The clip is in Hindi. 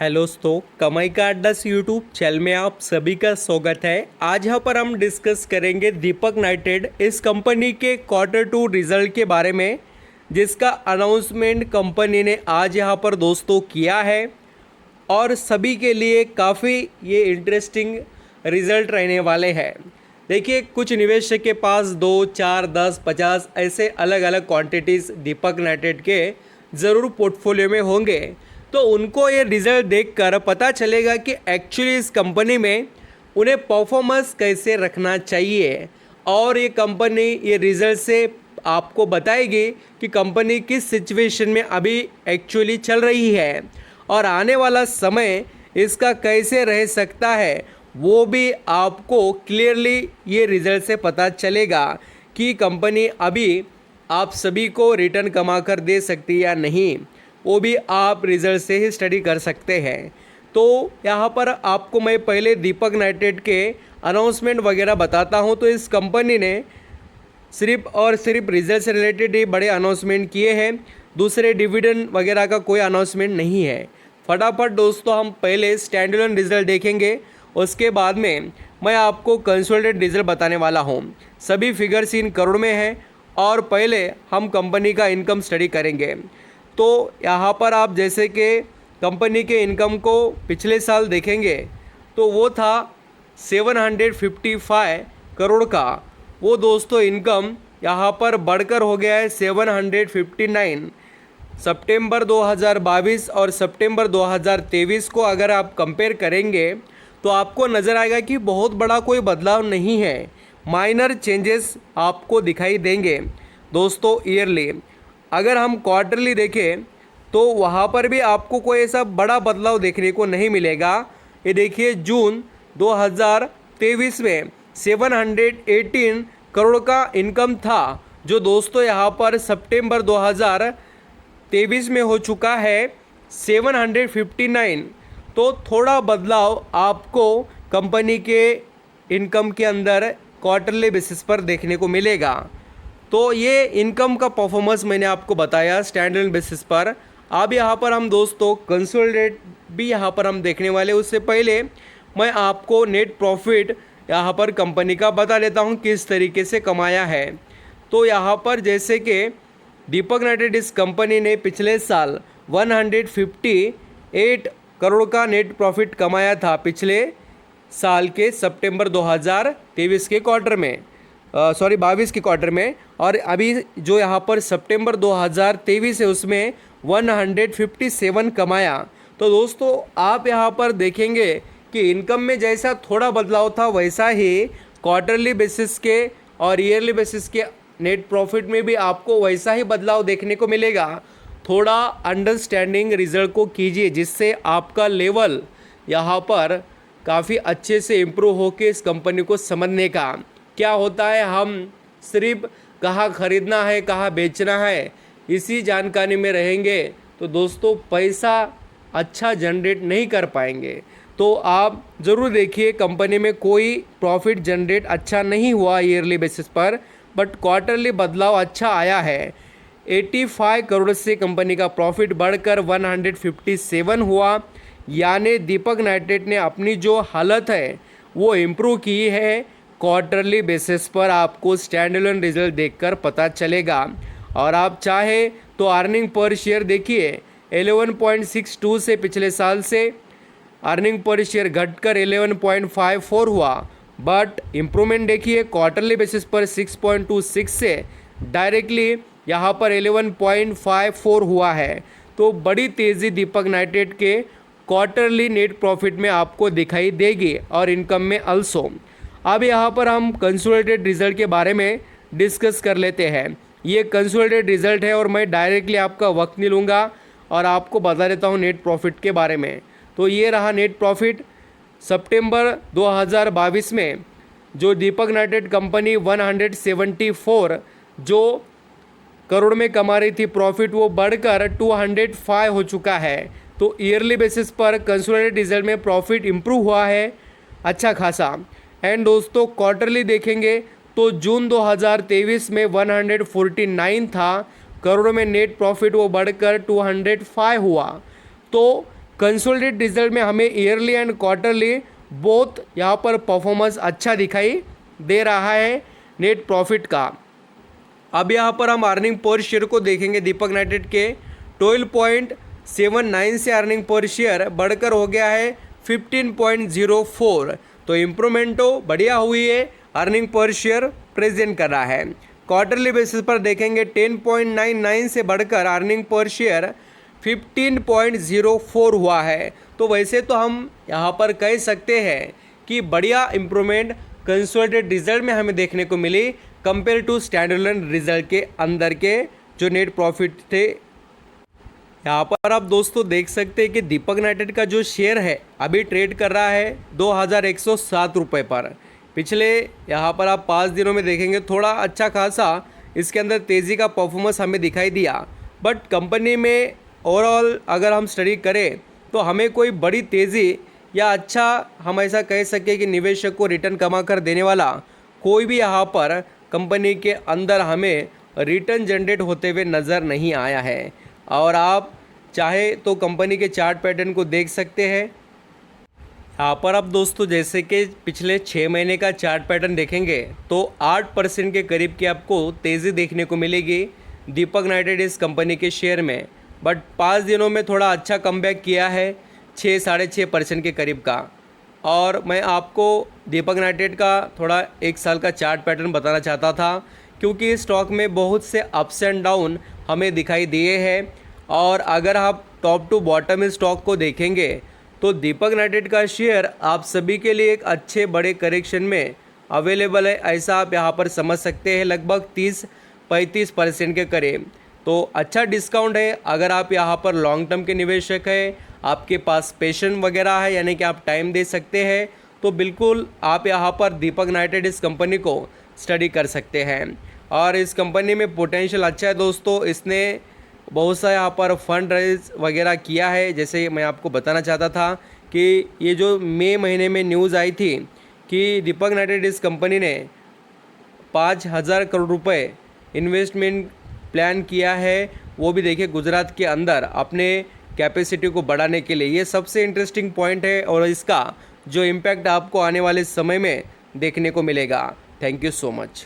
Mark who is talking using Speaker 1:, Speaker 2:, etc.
Speaker 1: हेलो दोस्तों, कमाई का अड्डा से यूट्यूब चैनल में आप सभी का स्वागत है। आज यहाँ पर हम डिस्कस करेंगे दीपक नाइटेड इस कंपनी के क्वार्टर 2 रिजल्ट के बारे में, जिसका अनाउंसमेंट कंपनी ने आज यहाँ पर दोस्तों किया है और सभी के लिए काफ़ी ये इंटरेस्टिंग रिजल्ट रहने वाले हैं। देखिए, कुछ निवेशक के पास 2, 4, 10, 50 ऐसे अलग अलग क्वांटिटीज़ दीपक नाइटेड के ज़रूर पोर्टफोलियो में होंगे, तो उनको ये रिज़ल्ट देखकर पता चलेगा कि एक्चुअली इस कंपनी में उन्हें परफॉर्मेंस कैसे रखना चाहिए और ये कंपनी ये रिज़ल्ट से आपको बताएगी कि कंपनी किस सिचुएशन में अभी एक्चुअली चल रही है और आने वाला समय इसका कैसे रह सकता है, वो भी आपको क्लियरली ये रिज़ल्ट से पता चलेगा कि कंपनी अभी आप सभी को रिटर्न कमा कर दे सकती है या नहीं, वो भी आप रिज़ल्ट से ही स्टडी कर सकते हैं। तो यहाँ पर आपको मैं पहले दीपक नाइटेड के अनाउंसमेंट वगैरह बताता हूँ। तो इस कंपनी ने सिर्फ और सिर्फ रिज़ल्ट से रिलेटेड ही बड़े अनाउंसमेंट किए हैं, दूसरे डिविडेंड वगैरह का कोई अनाउंसमेंट नहीं है। फटाफट दोस्तों हम पहले स्टैंड अलोन रिज़ल्ट देखेंगे, उसके बाद में मैं आपको कंसोलिडेटेड रिज़ल्ट बताने वाला हूँ। सभी फिगर्स इन करोड़ में हैं और पहले हम कंपनी का इनकम स्टडी करेंगे। तो यहाँ पर आप जैसे कि कंपनी के इनकम को पिछले साल देखेंगे तो वो था 755 करोड़ का, वो दोस्तों इनकम यहाँ पर बढ़कर हो गया है 759। सितंबर 2022 और सितंबर 2023 को अगर आप कंपेयर करेंगे तो आपको नज़र आएगा कि बहुत बड़ा कोई बदलाव नहीं है, माइनर चेंजेस आपको दिखाई देंगे दोस्तों ईयरली। अगर हम क्वार्टरली देखें तो वहाँ पर भी आपको कोई ऐसा बड़ा बदलाव देखने को नहीं मिलेगा। ये देखिए, जून 2023 में 718 करोड़ का इनकम था, जो दोस्तों यहाँ पर सितंबर 2023 में हो चुका है 759। तो थोड़ा बदलाव आपको कंपनी के इनकम के अंदर क्वार्टरली बेसिस पर देखने को मिलेगा। तो ये इनकम का परफॉर्मेंस मैंने आपको बताया स्टैंड अलोन बेसिस पर। अब यहाँ पर हम दोस्तों कंसोलिडेट भी यहाँ पर हम देखने वाले, उससे पहले मैं आपको नेट प्रॉफिट यहाँ पर कंपनी का बता देता हूँ किस तरीके से कमाया है। तो यहाँ पर जैसे कि दीपक नाइटेड इस कंपनी ने पिछले साल 158 करोड़ का नेट प्रॉफिट कमाया था पिछले साल के सितंबर 2023 के क्वार्टर में, 22 के क्वार्टर में। और अभी जो यहाँ पर सितंबर 2023 है उसमें 157 कमाया। तो दोस्तों आप यहाँ पर देखेंगे कि इनकम में जैसा थोड़ा बदलाव था वैसा ही क्वार्टरली बेसिस के और ईयरली बेसिस के नेट प्रॉफिट में भी आपको वैसा ही बदलाव देखने को मिलेगा। थोड़ा अंडरस्टैंडिंग रिजल्ट को कीजिए, जिससे आपका लेवल यहाँ पर काफ़ी अच्छे से इम्प्रूव होकर इस कंपनी को समझने का क्या होता है। हम सिर्फ कहाँ खरीदना है कहाँ बेचना है इसी जानकारी में रहेंगे तो दोस्तों पैसा अच्छा जनरेट नहीं कर पाएंगे। तो आप ज़रूर देखिए, कंपनी में कोई प्रॉफिट जनरेट अच्छा नहीं हुआ ईयरली बेसिस पर, बट क्वार्टरली बदलाव अच्छा आया है। 85 करोड़ से कंपनी का प्रॉफिट बढ़कर 157 हुआ, यानी दीपक नाइटेड ने अपनी जो हालत है वो इम्प्रूव की है। क्वार्टरली बेसिस पर आपको स्टैंड अलोन रिजल्ट देखकर पता चलेगा। और आप चाहे तो अर्निंग पर शेयर देखिए, 11.62 से पिछले साल से अर्निंग पर शेयर घटकर 11.54 हुआ, बट इम्प्रूवमेंट देखिए क्वार्टरली बेसिस पर 6.26 से डायरेक्टली यहाँ पर 11.54 हुआ है। तो बड़ी तेज़ी दीपक नाइटेड के क्वार्टरली नेट प्रॉफिट में आपको दिखाई देगी और इनकम में अल्सो। अब यहाँ पर हम कंसोलिडेटेड रिजल्ट के बारे में डिस्कस कर लेते हैं। ये कंसोलिडेटेड रिजल्ट है और मैं डायरेक्टली आपका वक्त नहीं लूँगा और आपको बता देता हूँ नेट प्रॉफिट के बारे में। तो ये रहा नेट प्रॉफिट सितंबर 2022 में, जो दीपक नाइटेड कंपनी 174 जो करोड़ में कमा रही थी प्रॉफिट, वो बढ़कर 205 हो चुका है। तो ईयरली बेसिस पर कंसोलिडेटेड रिजल्ट में प्रॉफिट इम्प्रूव हुआ है अच्छा खासा। एंड दोस्तों क्वार्टरली देखेंगे तो जून 2023 में 149 था करोड़ में नेट प्रॉफिट, वो बढ़कर 205 हुआ। तो कंसोलिडेटेड रिजल्ट में हमें ईयरली एंड क्वार्टरली बोथ यहाँ पर परफॉर्मेंस अच्छा दिखाई दे रहा है नेट प्रॉफिट का। अब यहाँ पर हम अर्निंग पर शेयर को देखेंगे। दीपक नाइट्रेट के 12.79 से अर्निंग पर शेयर बढ़कर हो गया है 15.04। तो इम्प्रूवमेंटो बढ़िया हुई है, अर्निंग पर शेयर प्रेजेंट कर रहा है। क्वार्टरली बेसिस पर देखेंगे 10.99 से बढ़कर अर्निंग पर शेयर 15.04 हुआ है। तो वैसे तो हम यहाँ पर कह सकते हैं कि बढ़िया इम्प्रूवमेंट कंसोलिडेटेड रिजल्ट में हमें देखने को मिली कंपेयर टू स्टैंडर्ड रिजल्ट के अंदर के जो नेट प्रॉफिट थे। यहाँ पर आप दोस्तों देख सकते हैं कि दीपक नाइट्रेट का जो शेयर है अभी ट्रेड कर रहा है 2107 रुपये पर। पिछले यहाँ पर आप 5 दिनों में देखेंगे थोड़ा अच्छा खासा इसके अंदर तेज़ी का परफॉर्मेंस हमें दिखाई दिया, बट कंपनी में ओवरऑल अगर हम स्टडी करें तो हमें कोई बड़ी तेज़ी या अच्छा हम ऐसा कह सकें कि निवेशक को रिटर्न कमा कर देने वाला कोई भी यहाँ पर कंपनी के अंदर हमें रिटर्न जनरेट होते हुए नज़र नहीं आया है। और आप चाहे तो कंपनी के चार्ट पैटर्न को देख सकते हैं। यहाँ पर आप दोस्तों जैसे कि पिछले 6 महीने का चार्ट पैटर्न देखेंगे तो 8% के करीब की आपको तेज़ी देखने को मिलेगी दीपक नाइट्रेट इस कंपनी के शेयर में। बट 5 दिनों में थोड़ा अच्छा कमबैक किया है 6-6.5% के करीब का। और मैं आपको दीपक नाइट्रेट का थोड़ा 1 साल का चार्ट पैटर्न बताना चाहता था, क्योंकि स्टॉक में बहुत से अप्स एंड डाउन हमें दिखाई दिए हैं। और अगर आप टॉप टू बॉटम स्टॉक को देखेंगे तो दीपक नाइट्रेट का शेयर आप सभी के लिए एक अच्छे बड़े करेक्शन में अवेलेबल है, ऐसा आप यहाँ पर समझ सकते हैं, लगभग 30-35% के करीब। तो अच्छा डिस्काउंट है। अगर आप यहाँ पर लॉन्ग टर्म के निवेशक हैं, आपके पास पेशन वगैरह है, यानी कि आप टाइम दे सकते हैं, तो बिल्कुल आप यहाँ पर दीपक नाइट्रेट इस कंपनी को स्टडी कर सकते हैं। और इस कंपनी में पोटेंशियल अच्छा है दोस्तों। इसने बहुत सा यहाँ पर फंड रेज वगैरह किया है। जैसे मैं आपको बताना चाहता था कि ये जो मई महीने में न्यूज़ आई थी कि दीपक नाइट्रेट इस कंपनी ने 5000 करोड़ रुपए इन्वेस्टमेंट प्लान किया है, वो भी देखिए गुजरात के अंदर अपने कैपेसिटी को बढ़ाने के लिए। ये सबसे इंटरेस्टिंग पॉइंट है और इसका जो इम्पैक्ट आपको आने वाले समय में देखने को मिलेगा। Thank you so much.